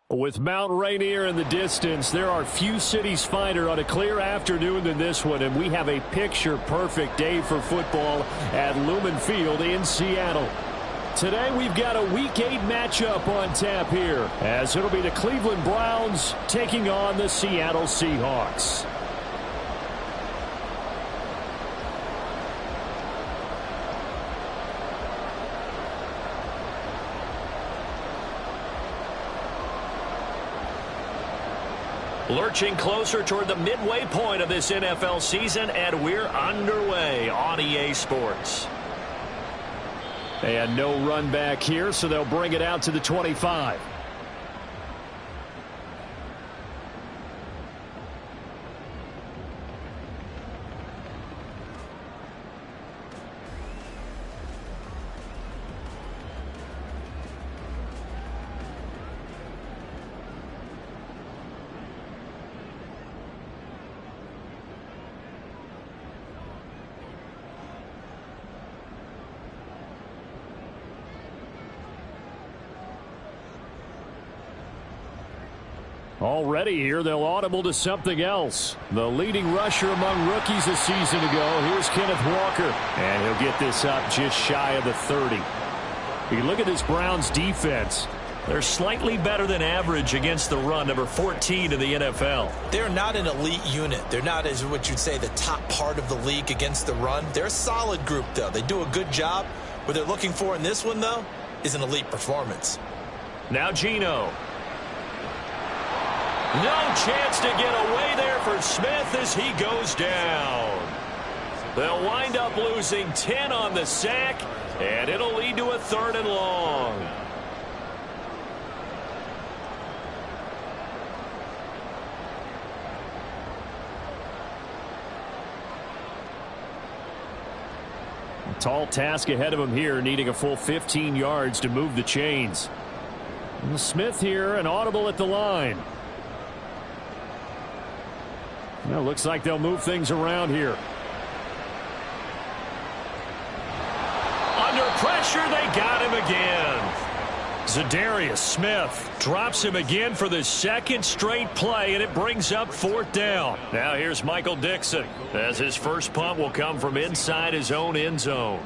With Mount Rainier in the distance, there are few cities finer on a clear afternoon than this one, and we have a picture-perfect day for football at Lumen Field in Seattle. Today we've got a Week 8 matchup on tap here, as it'll be the Cleveland Browns taking on the Seattle Seahawks. Lurching closer toward the midway point of this NFL season, and we're underway on EA Sports. And no run back here, so they'll bring it out to the 25. Already here, they'll audible to something else. The leading rusher among rookies a season ago. Here's Kenneth Walker. And he'll get this up just shy of the 30. You look at this Browns defense. They're slightly better than average against the run, number 14 in the NFL. They're not an elite unit. They're not, as what you'd say, the top part of the league against the run. They're a solid group, though. They do a good job. What they're looking for in this one, though, is an elite performance. Now Geno. No chance to get away there for Smith as he goes down. They'll wind up losing 10 on the sack, and it'll lead to a 3rd and long. A tall task ahead of him here, needing a full 15 yards to move the chains. And Smith here, an audible at the line. Well, looks like they'll move things around here. Under pressure, they got him again. Za'Darius Smith drops him again for the second straight play, and it brings up 4th down. Now here's Michael Dixon, as his first punt will come from inside his own end zone.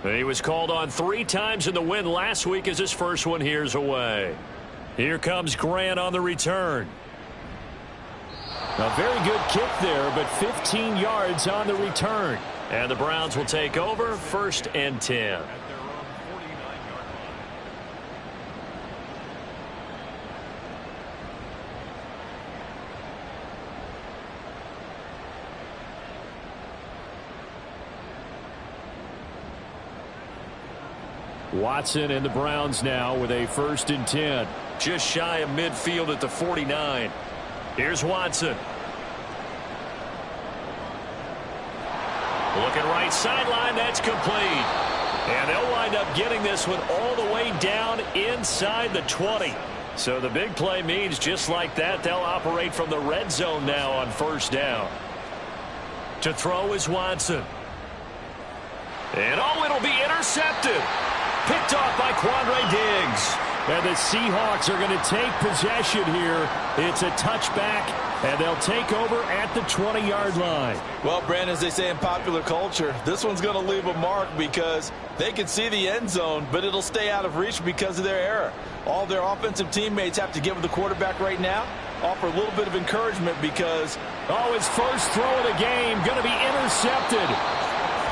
He was called on 3 times in the win last week as his first one here's away. Here comes Grant on the return. A very good kick there, but 15 yards on the return. And the Browns will take over, 1st and 10. Watson and the Browns now with a 1st and 10. Just shy of midfield at the 49. Here's Watson. Looking right sideline, that's complete. And they'll wind up getting this one all the way down inside the 20. So the big play means just like that, they'll operate from the red zone now on 1st down. To throw is Watson. And it'll be intercepted. Picked off by Quandre Diggs. And the Seahawks are going to take possession here. It's a touchback, and they'll take over at the 20-yard line. Well, Brandon, as they say in popular culture, this one's going to leave a mark because they can see the end zone, but it'll stay out of reach because of their error. All their offensive teammates have to give the quarterback right now, offer a little bit of encouragement because... his first throw of the game going to be intercepted.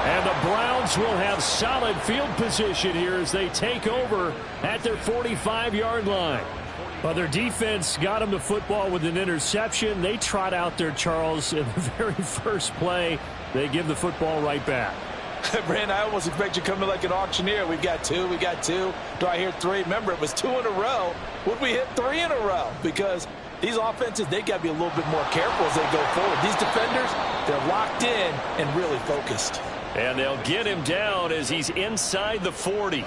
And the Browns will have solid field position here as they take over at their 45-yard line. But their defense got them the football with an interception. They trot out there, Charles, in the very first play. They give the football right back. Brandon, I almost expect you to come in like an auctioneer. We got 2. Do I hear 3? Remember, it was 2 in a row. Would we hit 3 in a row? Because these offenses, they got to be a little bit more careful as they go forward. These defenders, they're locked in and really focused. And they'll get him down as he's inside the 40.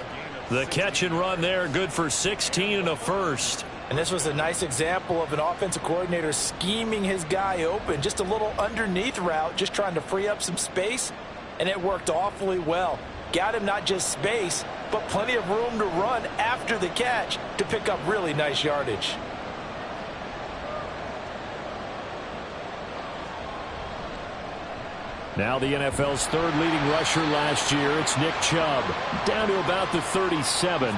The catch and run there, good for 16 and a first. And this was a nice example of an offensive coordinator scheming his guy open. Just a little underneath route, just trying to free up some space. And it worked awfully well. Got him not just space, but plenty of room to run after the catch to pick up really nice yardage. Now the NFL's third leading rusher last year, it's Nick Chubb, down to about the 37.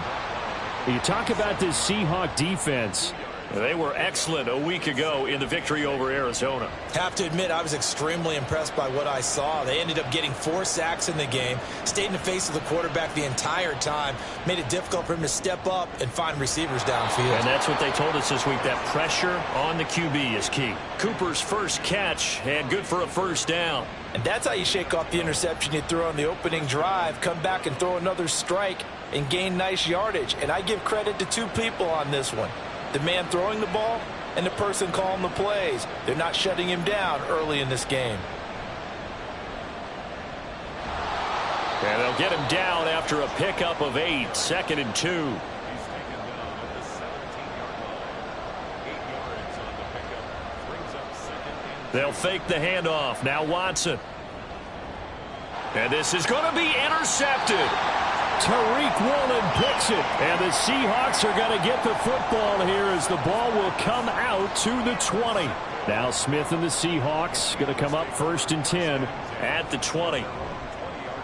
You talk about this Seahawk defense. They were excellent a week ago in the victory over Arizona. Have to admit, I was extremely impressed by what I saw. They ended up getting 4 sacks in the game, stayed in the face of the quarterback the entire time, made it difficult for him to step up and find receivers downfield. And that's what they told us this week, that pressure on the QB is key. Cooper's first catch, and good for a first down. And that's how you shake off the interception you threw on the opening drive, come back and throw another strike and gain nice yardage. And I give credit to 2 people on this one. The man throwing the ball and the person calling the plays. They're not shutting him down early in this game. And they'll get him down after a pickup of 8, 2nd and 2. They'll fake the handoff. Now Watson. And this is going to be intercepted. Tariq Woolen picks it, and the Seahawks are going to get the football here as the ball will come out to the 20. Now Smith and the Seahawks going to come up 1st and 10 at the 20.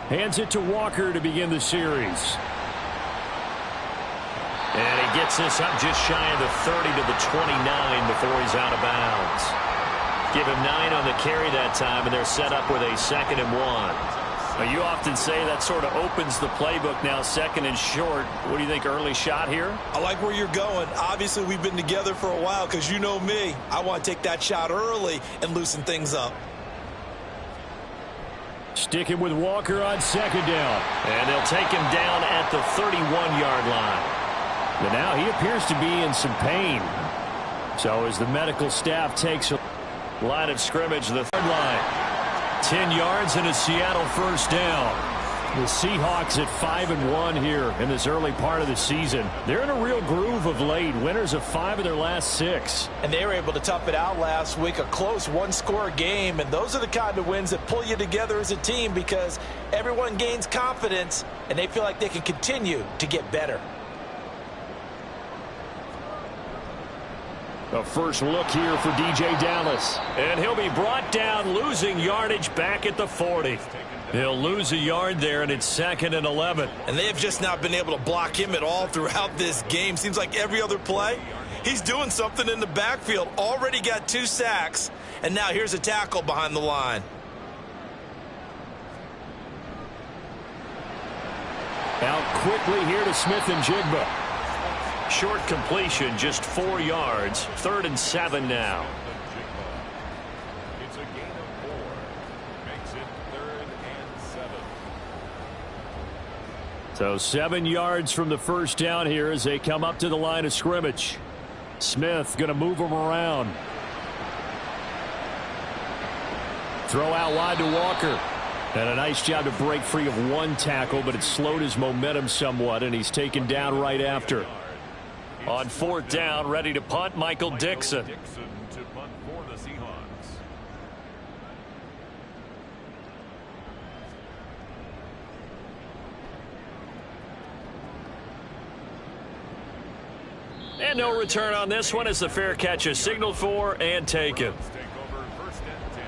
Hands it to Walker to begin the series. And he gets this up just shy of the 30 to the 29 before he's out of bounds. Give him 9 on the carry that time, and they're set up with a 2nd and 1. Well, you often say that sort of opens the playbook now, 2nd and short. What do you think, early shot here? I like where you're going. Obviously, we've been together for a while because you know me. I want to take that shot early and loosen things up. Sticking with Walker on 2nd down. And they'll take him down at the 31-yard line. But now he appears to be in some pain. So as the medical staff takes a line of scrimmage, the 3rd line. 10 yards and a Seattle first down. The Seahawks at 5-1 here in this early part of the season. They're in a real groove of late. Winners of 5 of their last 6. And they were able to tough it out last week. A close 1-score game. And those are the kind of wins that pull you together as a team because everyone gains confidence and they feel like they can continue to get better. A first look here for DJ Dallas. And he'll be brought down, losing yardage back at the 40. He'll lose a yard there, and it's 2nd and 11. And they have just not been able to block him at all throughout this game. Seems like every other play, he's doing something in the backfield. Already got 2 sacks, and now here's a tackle behind the line. Out quickly here to Smith and Jigba. Short completion, just 4 yards. 3rd and 7 now. It's a gain of 4. Makes it 3rd and 7. So 7 yards from the first down here as they come up to the line of scrimmage. Smith going to move them around. Throw out wide to Walker. And a nice job to break free of 1 tackle, but it slowed his momentum somewhat, and he's taken down right after. On 4th down, ready to punt, Michael Dixon. Dixon to punt for the Seahawks. And no return on this one as the fair catch is signaled for and taken. Take over 1st and 10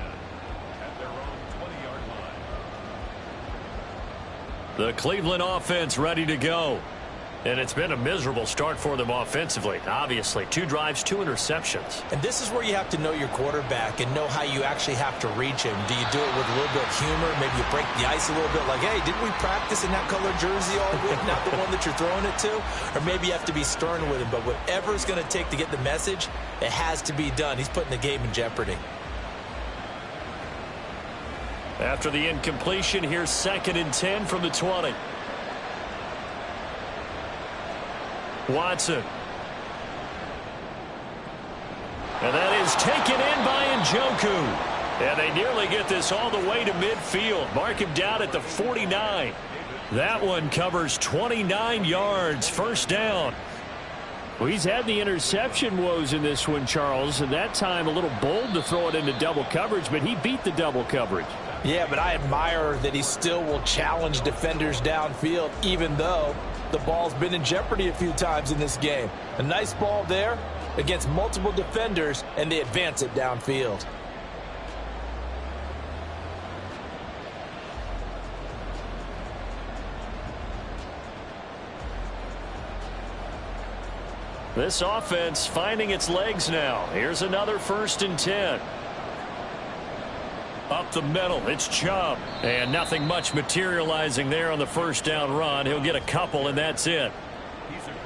at their own 20-yard line. The Cleveland offense ready to go. And it's been a miserable start for them offensively. Obviously, 2 drives, 2 interceptions. And this is where you have to know your quarterback and know how you actually have to reach him. Do you do it with a little bit of humor? Maybe you break the ice a little bit like, hey, didn't we practice in that color jersey all week? Not the one that you're throwing it to? Or maybe you have to be stern with him. But whatever it's going to take to get the message, it has to be done. He's putting the game in jeopardy. After the incompletion, here's 2nd and 10 from the 20. Watson. And that is taken in by Njoku. And they nearly get this all the way to midfield. Mark him down at the 49. That one covers 29 yards. First down. Well, he's had the interception woes in this one, Charles, and that time a little bold to throw it into double coverage, but he beat the double coverage. Yeah, but I admire that he still will challenge defenders downfield, even though the ball's been in jeopardy a few times in this game. A nice ball there against multiple defenders, and they advance it downfield. This offense finding its legs now. Here's another 1st and 10. Up the middle, it's Chubb. And nothing much materializing there on the 1st down run. He'll get a couple, and that's it.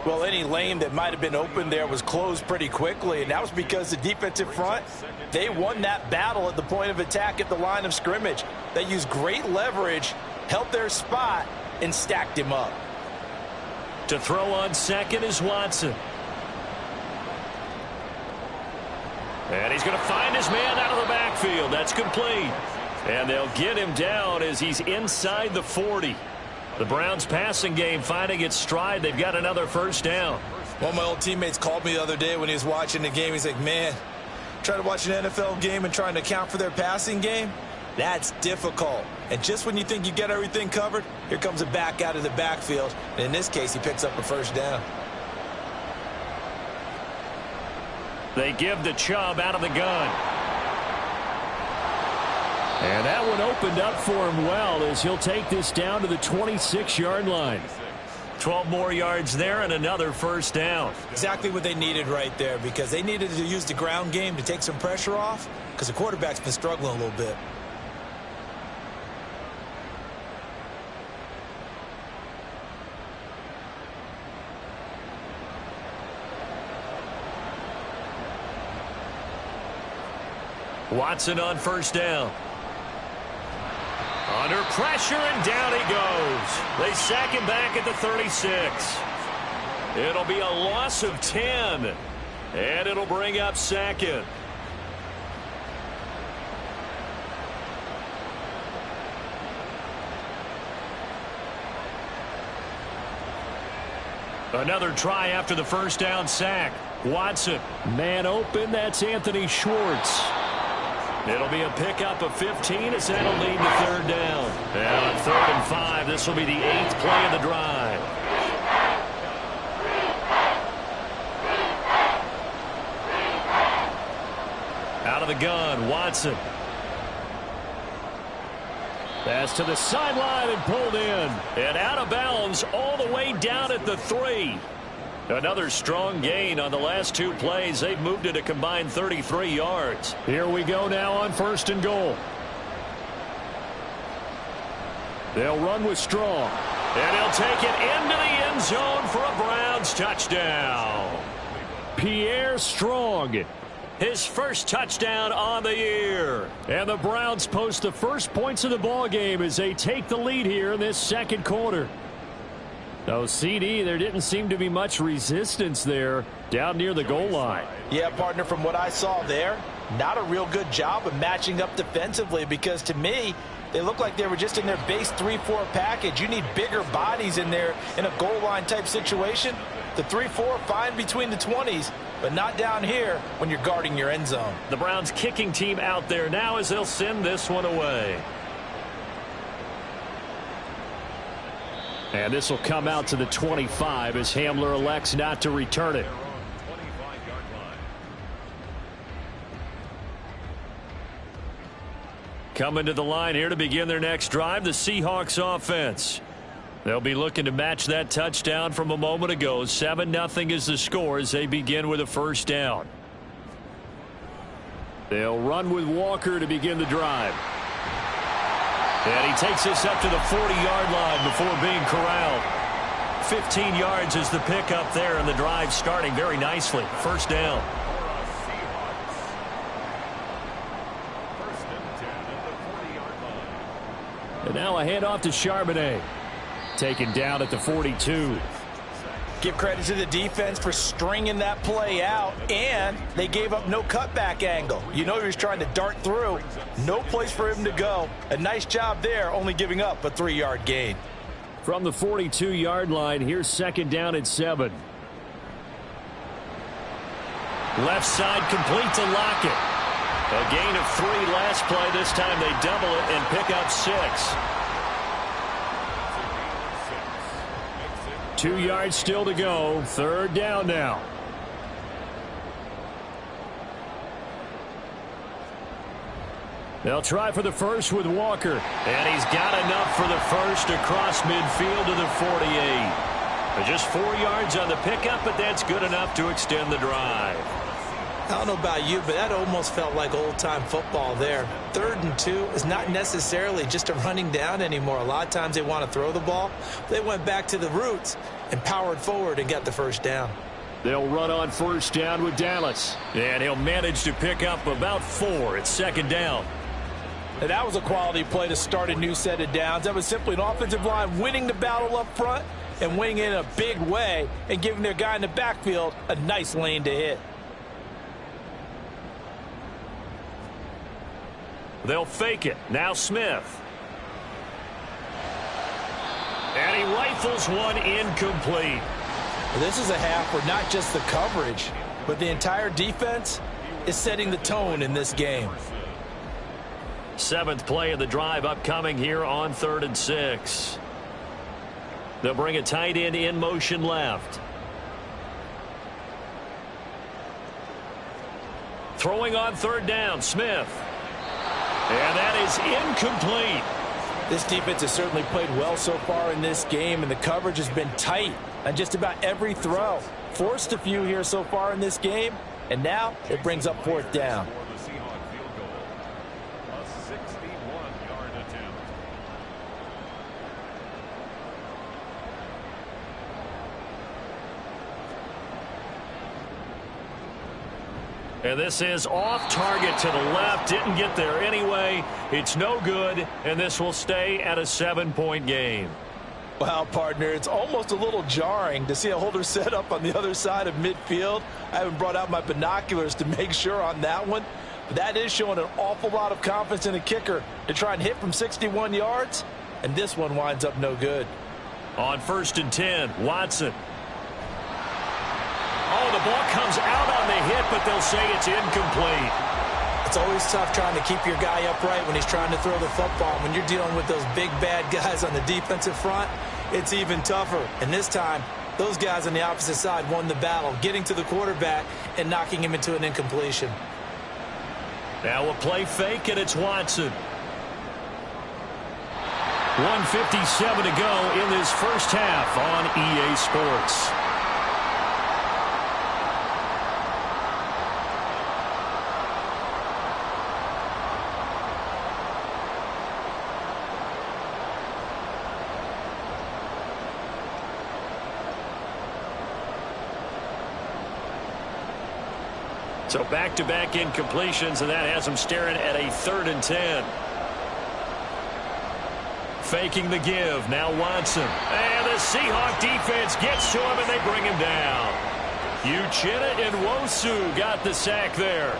Well, any lane that might have been open there was closed pretty quickly, and that was because the defensive front, they won that battle at the point of attack at the line of scrimmage. They used great leverage, held their spot, and stacked him up. To throw on second is Watson. And he's going to find his man out of the backfield. That's complete. And they'll get him down as he's inside the 40. The Browns passing game finding its stride. They've got another 1st down. One of my old teammates called me the other day when he was watching the game. He's like, man, trying to watch an NFL game and trying to account for their passing game, that's difficult. And just when you think you get everything covered, here comes a back out of the backfield. And in this case, he picks up a 1st down. They give to Chubb out of the gun. And that one opened up for him well as he'll take this down to the 26-yard line. 12 more yards there and another 1st down. Exactly what they needed right there, because they needed to use the ground game to take some pressure off, because the quarterback's been struggling a little bit. Watson on 1st down. Under pressure, and down he goes. They sack him back at the 36. It'll be a loss of 10, and it'll bring up 2nd. Another try after the 1st down sack. Watson. Man open, that's Anthony Schwartz. It'll be a pickup of 15 as that'll lead to 3rd down. And on 3rd and 5, this will be the 8th play of the drive. Out of the gun, Watson. Pass to the sideline and pulled in. And out of bounds all the way down at the 3. Another strong gain on the last 2 plays. They've moved it a combined 33 yards. Here we go now on 1st and goal. They'll run with Strong. And he'll take it into the end zone for a Browns touchdown. Pierre Strong. His 1st touchdown on the year. And the Browns post the first points of the ball game as they take the lead here in this 2nd quarter. So, CD, there didn't seem to be much resistance there down near the goal line. Yeah, partner, from what I saw there, not a real good job of matching up defensively, because to me, they look like they were just in their base 3-4 package. You need bigger bodies in there in a goal line type situation. The 3-4 fine between the 20s, but not down here when you're guarding your end zone. The Browns kicking team out there now as they'll send this one away. And this will come out to the 25 as Hamler elects not to return it. Coming to the line here to begin their next drive, the Seahawks offense. They'll be looking to match that touchdown from a moment ago. 7-0 is the score as they begin with a 1st down. They'll run with Walker to begin the drive. And he takes this up to the 40-yard line before being corralled. 15 yards is the pickup there, and the drive starting very nicely. 1st down. And now a handoff to Charbonnet. Taken down at the 42. Give credit to the defense for stringing that play out, and they gave up no cutback angle. You know he was trying to dart through. No place for him to go. A nice job there, only giving up a 3-yard gain. From the 42-yard line, here's 2nd down at 7. Left side complete to Lockett. A gain of 3 last play. This time they double it and pick up 6. 2 yards still to go. 3rd down now. They'll try for the first with Walker. And he's got enough for the first across midfield to the 48. Just 4 yards on the pickup, but that's good enough to extend the drive. I don't know about you, but that almost felt like old-time football there. 3rd and 2 is not necessarily just a running down anymore. A lot of times they want to throw the ball. They went back to the roots and powered forward and got the first down. They'll run on 1st down with Dallas. And he'll manage to pick up about 4. It's 2nd down. And that was a quality play to start a new set of downs. That was simply an offensive line winning the battle up front and winning it in a big way and giving their guy in the backfield a nice lane to hit. They'll fake it. Now Smith. And he rifles one incomplete. This is a half where not just the coverage, but the entire defense is setting the tone in this game. 7th play of the drive upcoming here on 3rd and 6. They'll bring a tight end in motion left. Throwing on 3rd down, Smith. And that is incomplete. This defense has certainly played well so far in this game, and the coverage has been tight on just about every throw. Forced a few here so far in this game, and now it brings up 4th down. And this is off target to the left. Didn't get there anyway. It's no good, and this will stay at a 7-point game. Well, partner, it's almost a little jarring to see a holder set up on the other side of midfield. I haven't brought out my binoculars to make sure on that one. But that is showing an awful lot of confidence in a kicker to try and hit from 61 yards. And this one winds up no good. On 1st and 10, Watson. Oh, the ball comes out on the hit, but they'll say it's incomplete. It's always tough trying to keep your guy upright when he's trying to throw the football. When you're dealing with those big, bad guys on the defensive front, it's even tougher. And this time, those guys on the opposite side won the battle, getting to the quarterback and knocking him into an incompletion. Now a play fake, and it's Watson. 1:57 to go in this first half on EA Sports. So back-to-back incompletions, and that has them staring at a 3rd and 10. Faking the give. Now Watson. And the Seahawk defense gets to him, and they bring him down. Uchenna and Nwosu got the sack there.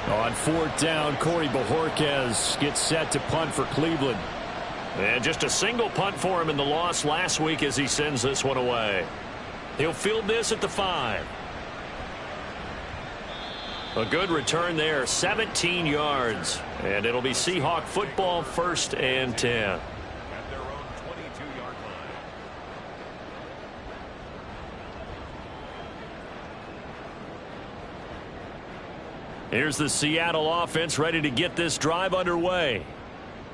On 4th down, Corey Bojorquez gets set to punt for Cleveland. And just a single punt for him in the loss last week as he sends this one away. He'll field this at the 5. A good return there, 17 yards. And it'll be Seahawk football, 1st and 10. At their own 22-yard line. Here's the Seattle offense ready to get this drive underway.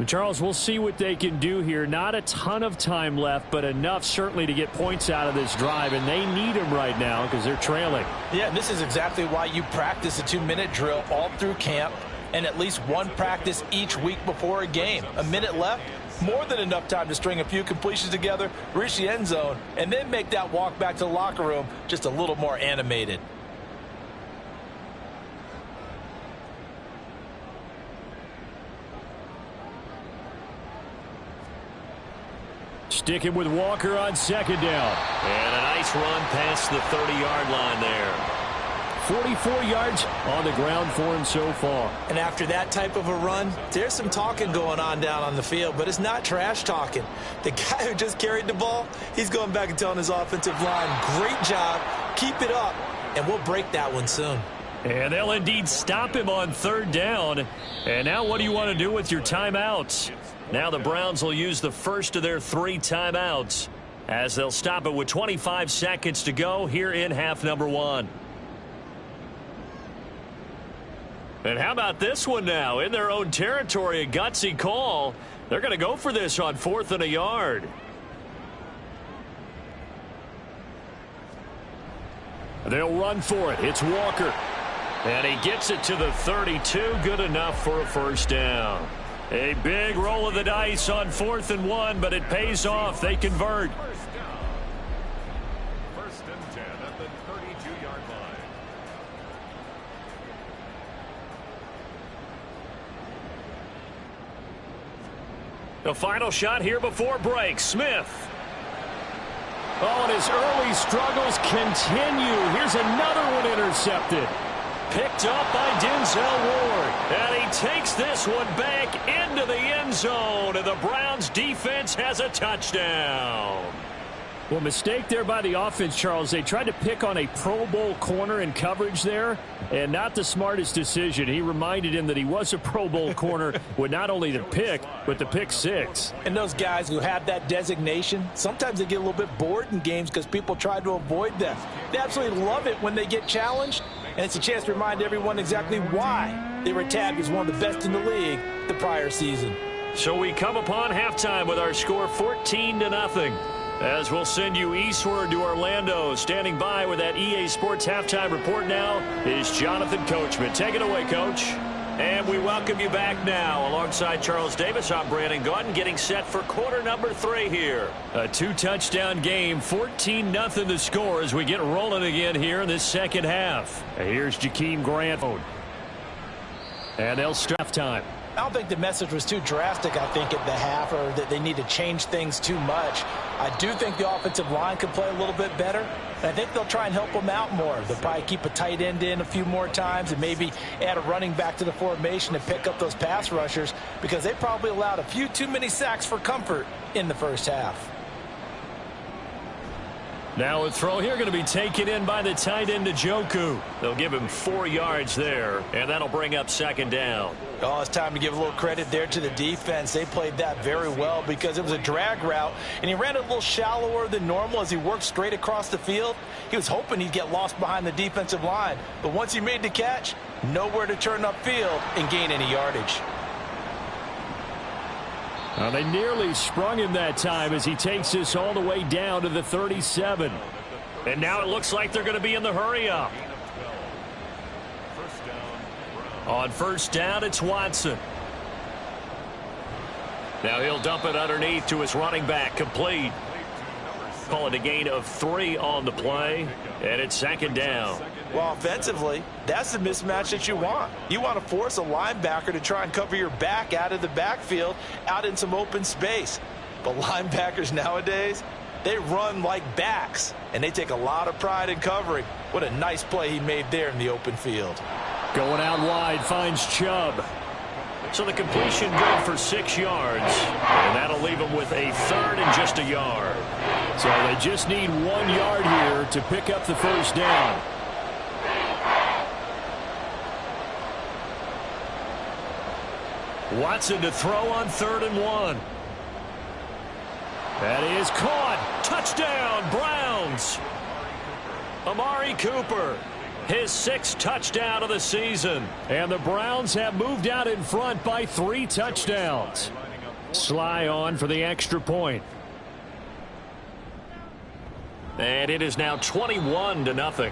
Charles, we'll see what they can do here. Not a ton of time left, but enough certainly to get points out of this drive, and they need them right now because they're trailing. Yeah, and this is exactly why you practice a 2-minute drill all through camp and at least one practice each week before a game. A minute left, more than enough time to string a few completions together, reach the end zone, and then make that walk back to the locker room just a little more animated. Sticking with Walker on 2nd down. And a nice run past the 30-yard line there. 44 yards on the ground for him so far. And after that type of a run, there's some talking going on down on the field, but it's not trash talking. The guy who just carried the ball, he's going back and telling his offensive line, great job, keep it up, and we'll break that one soon. And they'll indeed stop him on third down. And now what do you want to do with your timeouts? Now the Browns will use the first of their 3 timeouts as they'll stop it with 25 seconds to go here in half number 1. And how about this one now? In their own territory, a gutsy call. They're going to go for this on 4th and a yard. They'll run for it. It's Walker. And he gets it to the 32. Good enough for a first down. A big roll of the dice on 4th and 1, but it pays off. They convert. First down. 1st and 10 at the 32-yard line. The final shot here before break. Smith. Oh, and his early struggles continue. Here's another one intercepted. Picked up by Denzel Ward. And he takes this one back into the end zone. And the Browns defense has a touchdown. Well, mistake there by the offense, Charles. They tried to pick on a Pro Bowl corner in coverage there, and not the smartest decision. He reminded him that he was a Pro Bowl corner with not only the pick, but the pick 6. And those guys who have that designation, sometimes they get a little bit bored in games because people try to avoid them. They absolutely love it when they get challenged, and it's a chance to remind everyone exactly why they were tagged as one of the best in the league the prior season. So we come upon halftime with our score 14-0. As we'll send you eastward to Orlando. Standing by with that EA Sports halftime report now is Jonathan Coachman. Take it away, Coach. And we welcome you back now. Alongside Charles Davis, I'm Brandon Gaudin, getting set for quarter number 3 here. A 2-touchdown game, 14-0 the score as we get rolling again here in this second half. Here's Jakeem Grant. And they'll stop time. I don't think the message was too drastic, I think, at the half, or that they need to change things too much. I do think the offensive line could play a little bit better. And I think they'll try and help them out more. They'll probably keep a tight end in a few more times and maybe add a running back to the formation to pick up those pass rushers, because they probably allowed a few too many sacks for comfort in the first half. Now a throw here going to be taken in by the tight end Njoku. They'll give him 4 yards there, and that'll bring up second down. Oh, it's time to give a little credit there to the defense. They played that very well because it was a drag route, and he ran it a little shallower than normal as he worked straight across the field. He was hoping he'd get lost behind the defensive line, but once he made the catch, nowhere to turn upfield and gain any yardage. Well, they nearly sprung him that time as he takes this all the way down to the 37. And now it looks like they're going to be in the hurry-up. On first down, it's Watson. Now he'll dump it underneath to his running back, complete. Call it a gain of 3 on the play, and it's second down. Well, offensively, that's the mismatch that you want. You want to force a linebacker to try and cover your back out of the backfield, out in some open space. But linebackers nowadays, they run like backs, and they take a lot of pride in covering. What a nice play he made there in the open field. Going out wide, finds Chubb. So the completion good for 6 yards, and that'll leave them with a third and just a yard. So they just need 1 yard here to pick up the first down. Watson to throw on 3rd and 1. That is caught. Touchdown, Browns. Amari Cooper, his 6th touchdown of the season. And the Browns have moved out in front by 3 touchdowns. Sly on for the extra point. And it is now 21-0.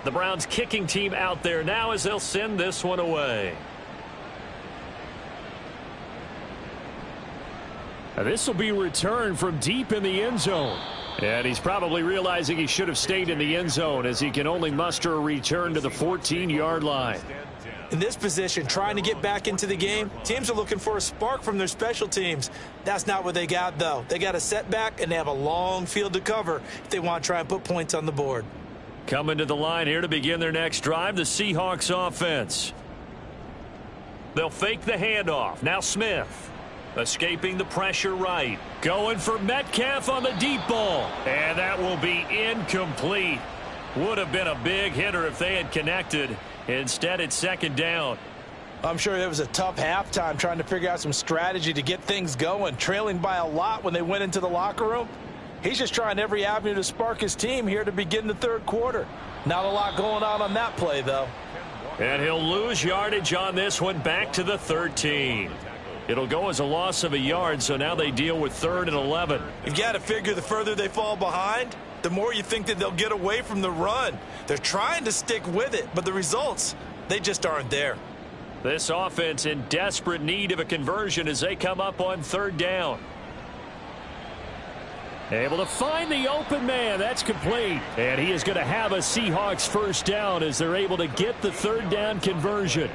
The Browns kicking team out there now as they'll send this one away. Now this will be returned from deep in the end zone. And he's probably realizing he should have stayed in the end zone as he can only muster a return to the 14-yard line. In this position, trying to get back into the game, teams are looking for a spark from their special teams. That's not what they got, though. They got a setback, and they have a long field to cover if they want to try and put points on the board. Coming to the line here to begin their next drive, the Seahawks offense. They'll fake the handoff. Now Smith. Escaping the pressure right. Going for Metcalf on the deep ball. And that will be incomplete. Would have been a big hitter if they had connected. Instead, it's second down. I'm sure it was a tough halftime trying to figure out some strategy to get things going. Trailing by a lot when they went into the locker room. He's just trying every avenue to spark his team here to begin the third quarter. Not a lot going on that play, though. And he'll lose yardage on this one, back to the 13. It'll go as a loss of a yard, so now they deal with 3rd and 11. You've got to figure the further they fall behind, the more you think that they'll get away from the run. They're trying to stick with it, but the results, they just aren't there. This offense in desperate need of a conversion as they come up on 3rd down. Able to find the open man. That's complete. And he is going to have a Seahawks first down as they're able to get the 3rd down conversion.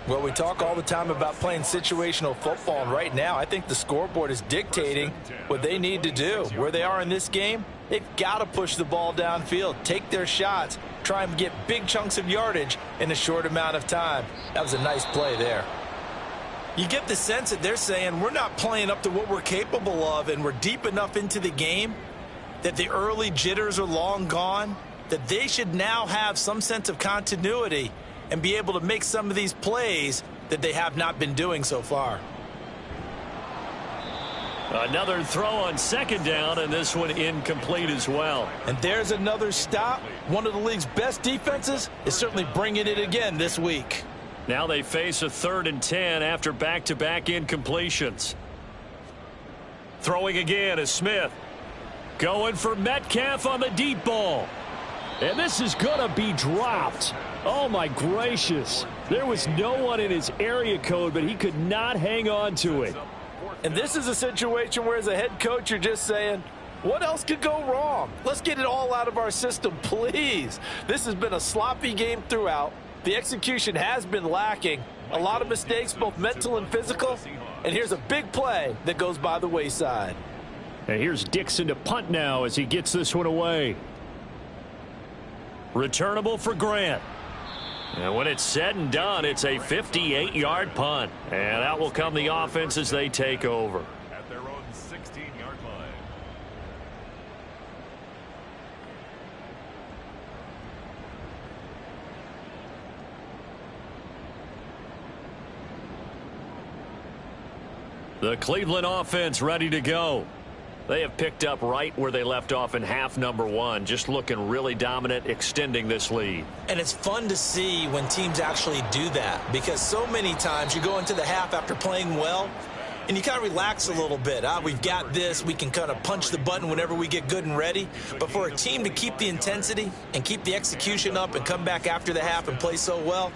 Well, we talk all the time about playing situational football, and right now I think the scoreboard is dictating what they need to do. Where they are in this game, they've got to push the ball downfield, take their shots, try and get big chunks of yardage in a short amount of time. That was a nice play there. You get the sense that they're saying we're not playing up to what we're capable of, and we're deep enough into the game that the early jitters are long gone, that they should now have some sense of continuity and be able to make some of these plays that they have not been doing so far. Another throw on 2nd down, and this one incomplete as well. And there's another stop. One of the league's best defenses is certainly bringing it again this week. Now they face a 3rd and 10 after back-to-back incompletions. Throwing again is Smith. Going for Metcalf on the deep ball. And this is going to be dropped. Oh, my gracious. There was no one in his area code, but he could not hang on to it. And this is a situation where, as a head coach, you're just saying, what else could go wrong? Let's get it all out of our system, please. This has been a sloppy game throughout. The execution has been lacking. A lot of mistakes, both mental and physical. And here's a big play that goes by the wayside. And here's Dixon to punt now as he gets this one away. Returnable for Grant. And when it's said and done, it's a 58-yard punt. And out will come the offense as they take over. At their own 16-yard line. The Cleveland offense ready to go. They have picked up right where they left off in half number 1, just looking really dominant, extending this lead. And it's fun to see when teams actually do that, because so many times you go into the half after playing well, and you kind of relax a little bit. We've got this. We can kind of punch the button whenever we get good and ready. But for a team to keep the intensity and keep the execution up and come back after the half and play so well,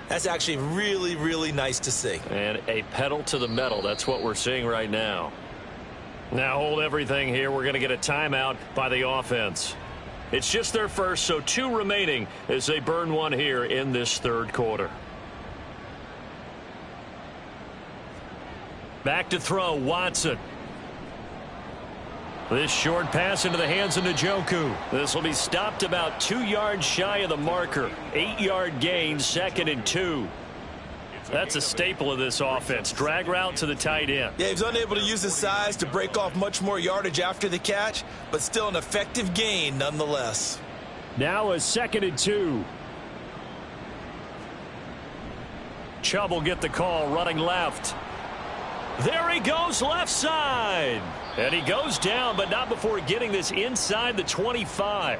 that's actually really, really nice to see. And a pedal to the metal. That's what we're seeing right now. Now hold everything here. We're going to get a timeout by the offense. It's just their first, so 2 remaining as they burn one here in this 3rd quarter. Back to throw, Watson. This short pass into the hands of Njoku. This will be stopped about 2 yards shy of the marker. 8-yard gain, 2nd and 2. That's a staple of this offense. Drag route to the tight end. Yeah, he's unable to use his size to break off much more yardage after the catch, but still an effective gain nonetheless. Now a 2nd and 2. Chubb will get the call, running left. There he goes, left side. And he goes down, but not before getting this inside the 25.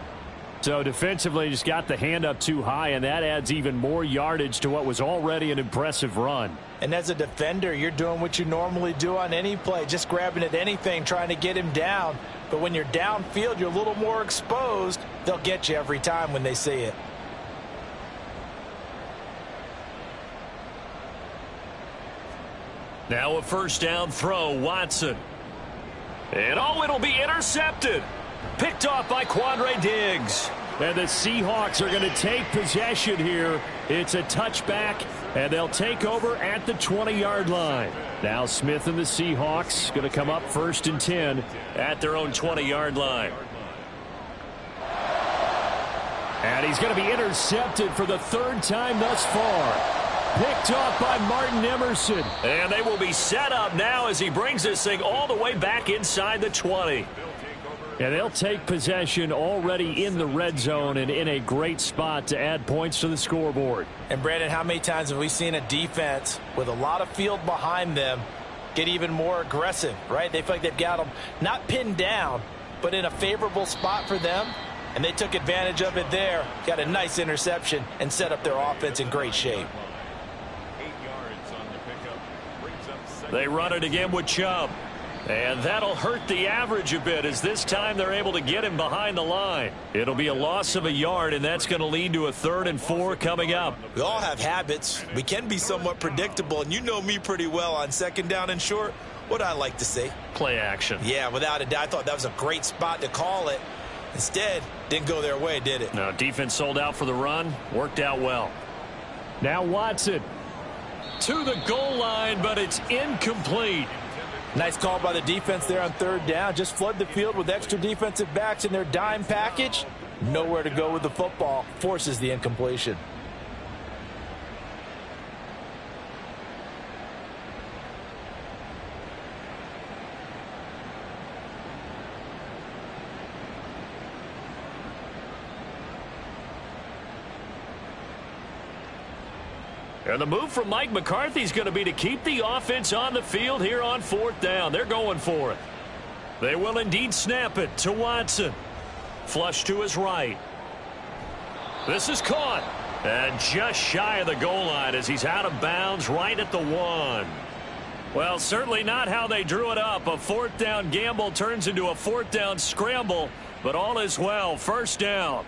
So defensively just got the hand up too high, and that adds even more yardage to what was already an impressive run. And as a defender, you're doing what you normally do on any play, just grabbing at anything, trying to get him down. But when you're downfield, you're a little more exposed. They'll get you every time when they see it. Now a first down throw, Watson. And it'll be intercepted. Picked off by Quandre Diggs. And the Seahawks are going to take possession here. It's a touchback, and they'll take over at the 20-yard line. Now Smith and the Seahawks going to come up 1st and 10 at their own 20-yard line. And he's going to be intercepted for the 3rd time thus far. picked off by Martin Emerson. And they will be set up now as he brings this thing all the way back inside the 20. And they'll take possession already in the red zone and in a great spot to add points to the scoreboard. And Brandon, how many times have we seen a defense with a lot of field behind them get even more aggressive, right? They feel like they've got them not pinned down, but in a favorable spot for them. And they took advantage of it there, got a nice interception, and set up their offense in great shape. 8 yards on the pickup. Brings up second. They run it again with Chubb. And that'll hurt the average a bit as this time they're able to get him behind the line. It'll be a loss of a yard, and that's going to lead to a 3rd and 4 coming up. We all have habits. We can be somewhat predictable, and you know me pretty well on 2nd down and short. What I like to say? Play action. Yeah, without a doubt. I thought that was a great spot to call it. Instead, didn't go their way, did it? No, defense sold out for the run. Worked out well. Now Watson. To the goal line, but it's incomplete. Nice call by the defense there on 3rd down. Just flood the field with extra defensive backs in their dime package. Nowhere to go with the football. Forces the incompletion. And the move from Mike McCarthy is going to be to keep the offense on the field here on 4th down. They're going for it. They will indeed snap it to Watson. Flush to his right. This is caught. And just shy of the goal line as he's out of bounds right at the 1. Well, certainly not how they drew it up. A 4th down gamble turns into a 4th down scramble. But all is well. 1st down.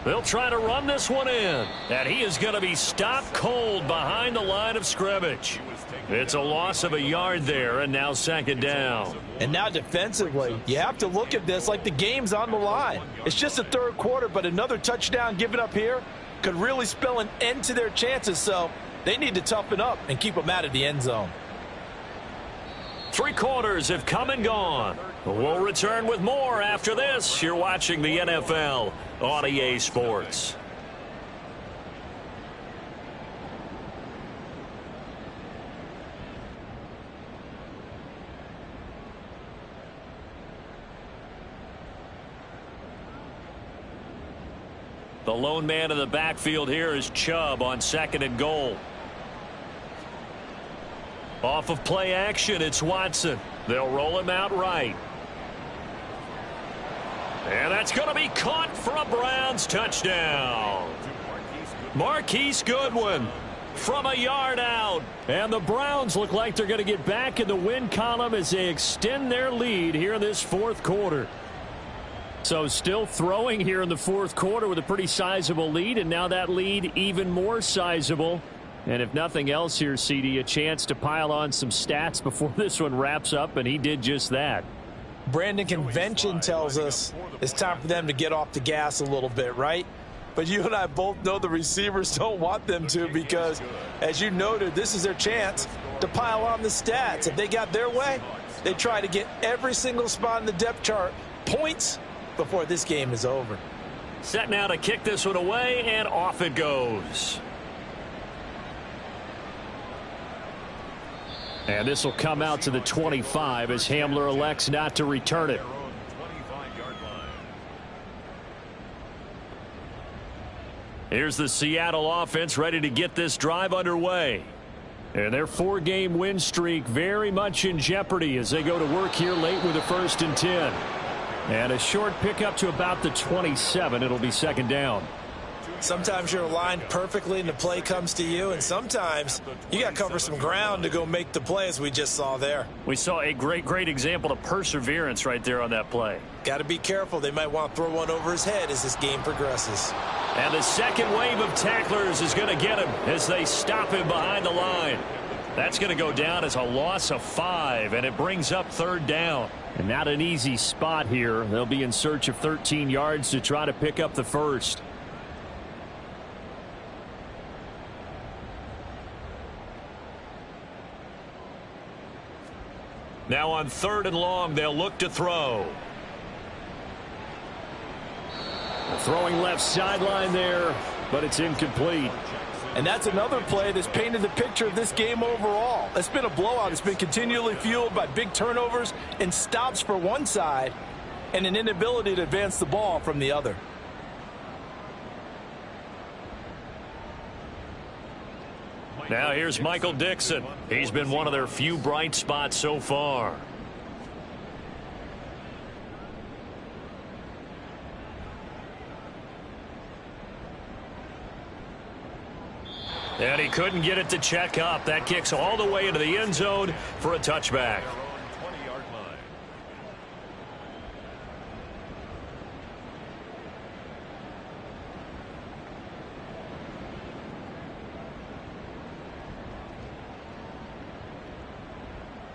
They'll try to run this one in. And he is going to be stopped cold behind the line of scrimmage. It's a loss of a yard there, and now 2nd down. And now defensively, you have to look at this like the game's on the line. It's just the 3rd quarter, but another touchdown given up here could really spell an end to their chances. So they need to toughen up and keep them out of the end zone. 3 quarters have come and gone. We'll return with more after this. You're watching the NFL on EA Sports. The lone man in the backfield here is Chubb on 2nd and goal. Off of play action, it's Watson. They'll roll him out right. And that's going to be caught for a Browns touchdown. Marquise Goodwin from a yard out. And the Browns look like they're going to get back in the win column as they extend their lead here in this 4th quarter. So still throwing here in the 4th quarter with a pretty sizable lead, and now that lead even more sizable. And if nothing else here, CD, a chance to pile on some stats before this one wraps up, and he did just that. Brandon, convention tells us it's time for them to get off the gas a little bit, right? But you and I both know the receivers don't want them to because, as you noted, this is their chance to pile on the stats. If they got their way, they try to get every single spot in the depth chart points before this game is over. Set now to kick this one away, and off it goes. And this will come out to the 25 as Hamler elects not to return it. Here's the Seattle offense ready to get this drive underway. And their 4-game win streak very much in jeopardy as they go to work here late with a 1st and 10. And a short pickup to about the 27. It'll be 2nd down. Sometimes you're aligned perfectly and the play comes to you, and sometimes you got to cover some ground to go make the play, as we just saw there. We saw a great example of perseverance right there on that play. Got to be careful. They might want to throw one over his head as this game progresses. And the second wave of tacklers is going to get him as they stop him behind the line. That's going to go down as a loss of 5, and it brings up 3rd down. And not an easy spot here. They'll be in search of 13 yards to try to pick up the 1st. Now on 3rd and long, they'll look to throw. Throwing left sideline there, but it's incomplete. And that's another play that's painted the picture of this game overall. It's been a blowout. It's been continually fueled by big turnovers and stops for one side and an inability to advance the ball from the other. Now here's Michael Dixon. He's been one of their few bright spots so far. And he couldn't get it to check up. That kicks all the way into the end zone for a touchback.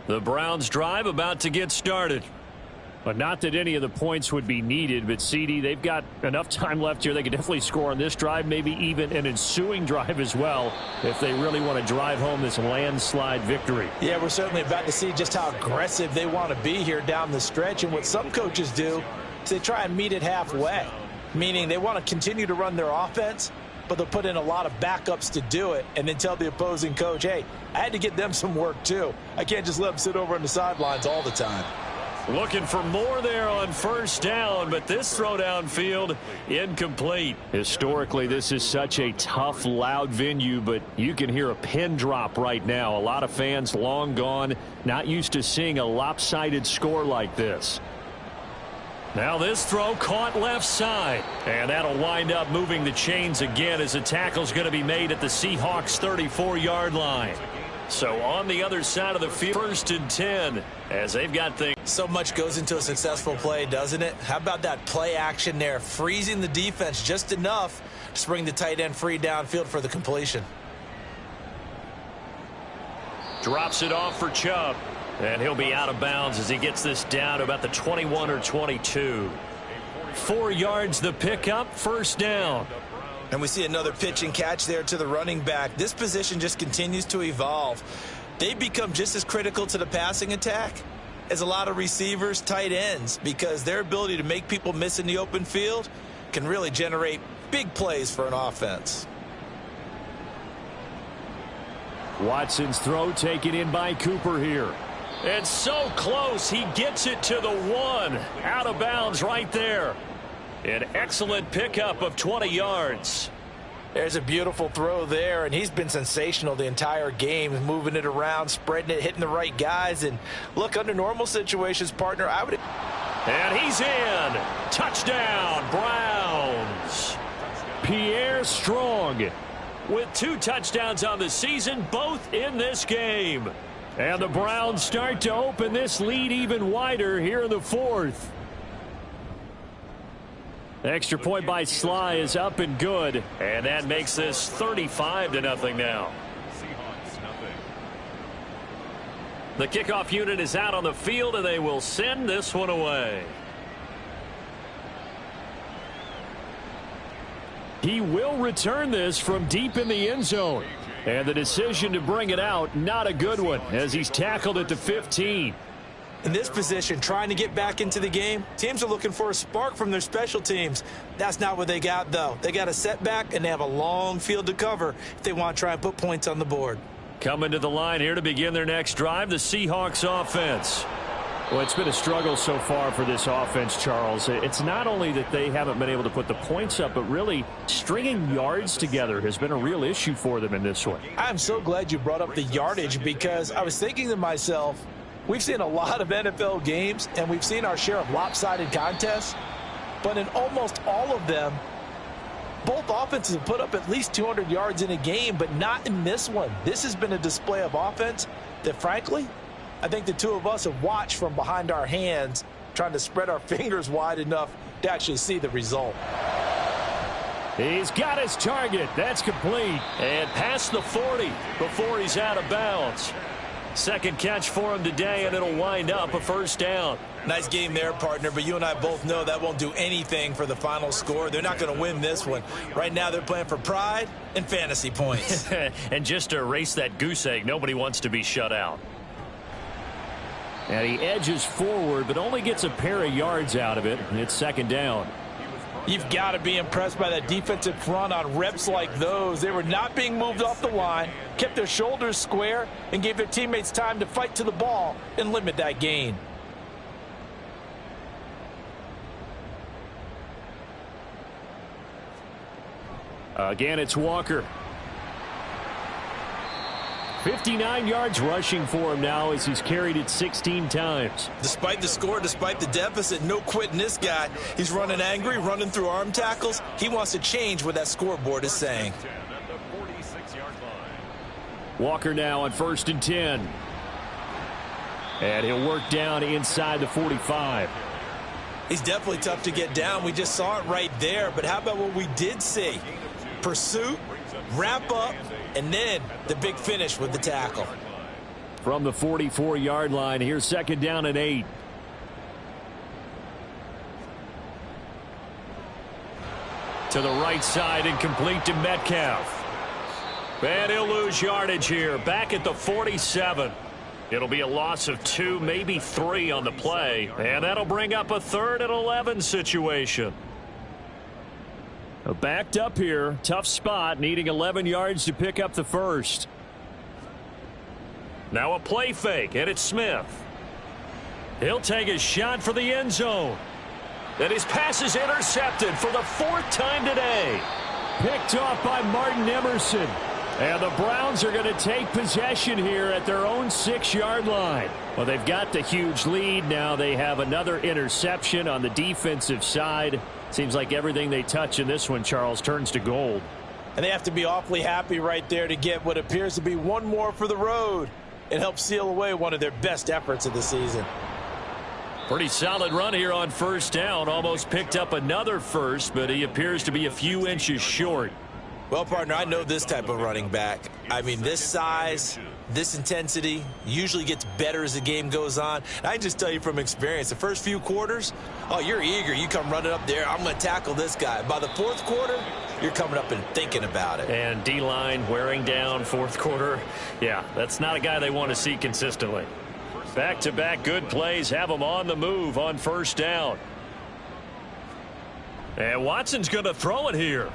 The Browns drive about to get started. But not that any of the points would be needed, but CD, they've got enough time left here. They could definitely score on this drive, maybe even an ensuing drive as well, if they really want to drive home this landslide victory. Yeah, we're certainly about to see just how aggressive they want to be here down the stretch. And what some coaches do is they try and meet it halfway, meaning they want to continue to run their offense, but they'll put in a lot of backups to do it and then tell the opposing coach, hey, I had to get them some work too. I can't just let them sit over on the sidelines all the time. Looking for more there on first down, but this throw downfield incomplete. Historically, this is such a tough, loud venue, but you can hear a pin drop right now. A lot of fans long gone, not used to seeing a lopsided score like this. Now this throw caught left side, and that'll wind up moving the chains again as the tackle's going to be made at the Seahawks 34-yard line. So on the other side of the field, 1st and 10, as they've got things. So much goes into a successful play, doesn't it? How about that play action there, freezing the defense just enough to bring the tight end free downfield for the completion. Drops it off for Chubb, and he'll be out of bounds as he gets this down to about the 21 or 22. 4 yards the pickup, first down. And we see another pitch and catch there to the running back. This position just continues to evolve. They become just as critical to the passing attack as a lot of receivers, tight ends, because their ability to make people miss in the open field can really generate big plays for an offense. Watson's throw taken in by Cooper here. And so close, he gets it to the 1. Out of bounds right there. An excellent pickup of 20 yards. There's a beautiful throw there, and he's been sensational the entire game, moving it around, spreading it, hitting the right guys. And look, under normal situations, partner, I would. And he's in. Touchdown, Browns. Pierre Strong with 2 touchdowns on the season, both in this game. And the Browns start to open this lead even wider here in the 4th. Extra point by Sly is up and good. And that makes this 35-0 now. The kickoff unit is out on the field, and they will send this one away. He will return this from deep in the end zone. And the decision to bring it out, not a good one, as he's tackled at the 15. In this position, trying to get back into the game, teams are looking for a spark from their special teams. That's not what they got, though. They got a setback, and they have a long field to cover if they want to try and put points on the board. Coming to the line here to begin their next drive, the Seahawks offense. Well, it's been a struggle so far for this offense, Charles. It's not only that they haven't been able to put the points up, but really stringing yards together has been a real issue for them in this one. I'm so glad you brought up the yardage, because I was thinking to myself, we've seen a lot of NFL games, and we've seen our share of lopsided contests, but in almost all of them, both offenses have put up at least 200 yards in a game, but not in this one. This has been a display of offense that, frankly, I think the two of us have watched from behind our hands, trying to spread our fingers wide enough to actually see the result. He's got his target. That's complete. And past the 40 before he's out of bounds. Second catch for him today, and it'll wind up a first down. Nice game there, partner, but you and I both know that won't do anything for the final score. They're not going to win this one. Right now they're playing for pride and fantasy points. And just to erase that goose egg, nobody wants to be shut out. And he edges forward, but only gets a pair of yards out of it, and it's second down. You've got to be impressed by that defensive front on reps like those. They were not being moved off the line, kept their shoulders square, and gave their teammates time to fight to the ball and limit that gain. Again, it's Walker. 59 yards rushing for him now as he's carried it 16 times. Despite the score, despite the deficit, no quitting this guy. He's running angry, running through arm tackles. He wants to change what that scoreboard is saying. Walker now on 1st and 10. And he'll work down inside the 45. He's definitely tough to get down. We just saw it right there. But how about what we did see? Pursuit, wrap up, and then the big finish with the tackle. From the 44-yard line, here's 2nd down and 8. To the right side and complete to Metcalf. And he'll lose yardage here, back at the 47. It'll be a loss of 2, maybe 3 on the play, and that'll bring up a 3rd and 11 situation. Backed up here, tough spot, needing 11 yards to pick up the first. Now a play fake, and it's Smith. He'll take a shot for the end zone. And his pass is intercepted for the 4th time today. Picked off by Martin Emerson. And the Browns are going to take possession here at their own 6-yard line. Well, they've got the huge lead. Now they have another interception on the defensive side. Seems like everything they touch in this one, Charles, turns to gold. And they have to be awfully happy right there to get what appears to be one more for the road. It helps seal away one of their best efforts of the season. Pretty solid run here on 1st down. Almost picked up another first, but he appears to be a few inches short. Well, partner, I know this type of running back. I mean, this size, this intensity usually gets better as the game goes on. And I can just tell you from experience, the first few quarters, oh, you're eager. You come running up there, I'm going to tackle this guy. By the 4th quarter, you're coming up and thinking about it. And D-line wearing down 4th quarter. Yeah, that's not a guy they want to see consistently. Back-to-back good plays have him on the move on 1st down. And Watson's going to throw it here.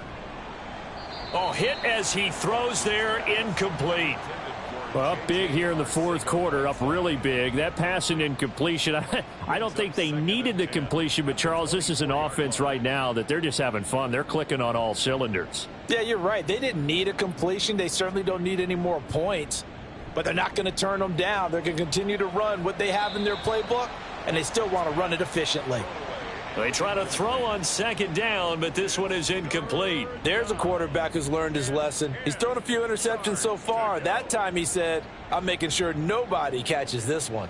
Oh, hit as he throws there, incomplete. Well, up big here in the 4th quarter, up really big. That pass and incompletion, I don't think they needed the completion, but Charles, this is an offense right now that they're just having fun. They're clicking on all cylinders. Yeah, you're right. They didn't need a completion. They certainly don't need any more points, but they're not going to turn them down. They're going to continue to run what they have in their playbook, and they still want to run it efficiently. They try to throw on 2nd down, but this one is incomplete. There's a quarterback who's learned his lesson. He's thrown a few interceptions so far. That time he said, I'm making sure nobody catches this one.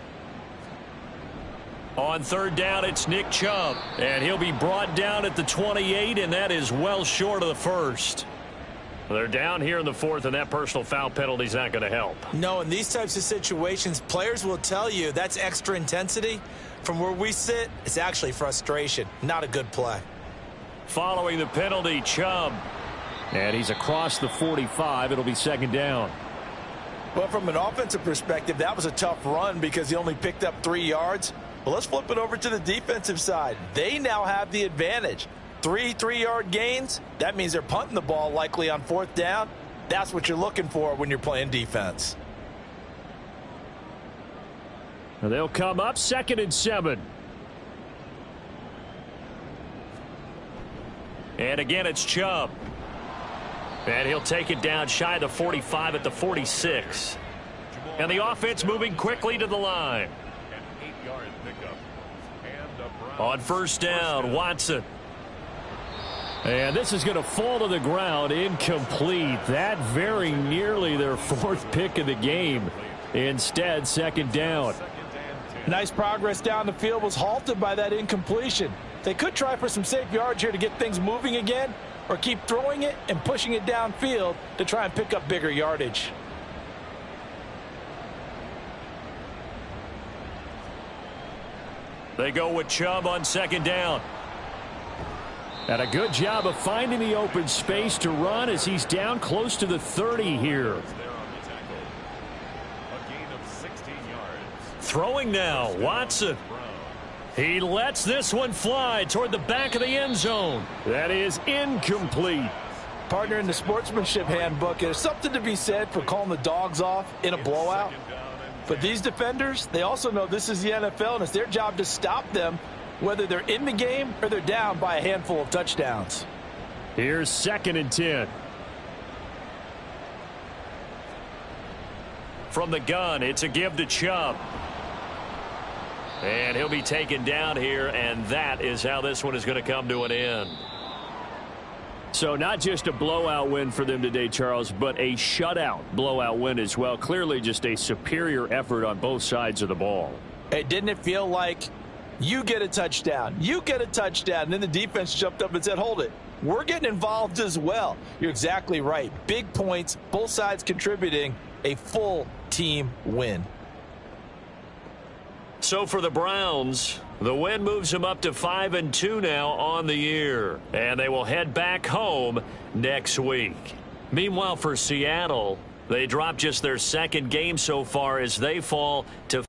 On 3rd down, it's Nick Chubb, and he'll be brought down at the 28, and that is well short of the first. They're down here in the 4th, and that personal foul penalty is not going to help. No, in these types of situations, players will tell you that's extra intensity. From where we sit, it's actually frustration. Not a good play. Following the penalty, Chubb. And he's across the 45. It'll be 2nd down. Well, from an offensive perspective, that was a tough run because he only picked up 3 yards. But let's flip it over to the defensive side. They now have the advantage. 3 3-yard gains. That means they're punting the ball likely on 4th down. That's what you're looking for when you're playing defense. They'll come up 2nd and 7. And again, it's Chubb. And he'll take it down shy of the 45 at the 46. And the offense moving quickly to the line. On 1st down, Watson. And this is going to fall to the ground, incomplete. That very nearly their 4th pick of the game. Instead, 2nd down. Nice progress down the field was halted by that incompletion. They could try for some safe yards here to get things moving again, or keep throwing it and pushing it downfield to try and pick up bigger yardage. They go with Chubb on 2nd down. And a good job of finding the open space to run as he's down close to the 30 here. Throwing now, Watson. He lets this one fly toward the back of the end zone. That is incomplete. Partner, in the sportsmanship handbook, there's something to be said for calling the dogs off in a blowout. But these defenders, they also know this is the NFL, and it's their job to stop them, whether they're in the game or they're down by a handful of touchdowns. Here's 2nd and 10. From the gun, it's a give to Chubb. And he'll be taken down here, and that is how this one is going to come to an end. So not just a blowout win for them today, Charles, but a shutout blowout win as well. Clearly just a superior effort on both sides of the ball. Hey, didn't it feel like you get a touchdown, you get a touchdown, and then the defense jumped up and said, hold it, we're getting involved as well. You're exactly right. Big points, both sides contributing, a full team win. So for the Browns, the win moves them up to 5-2 now on the year. And they will head back home next week. Meanwhile, for Seattle, they dropped just their 2nd game so far as they fall to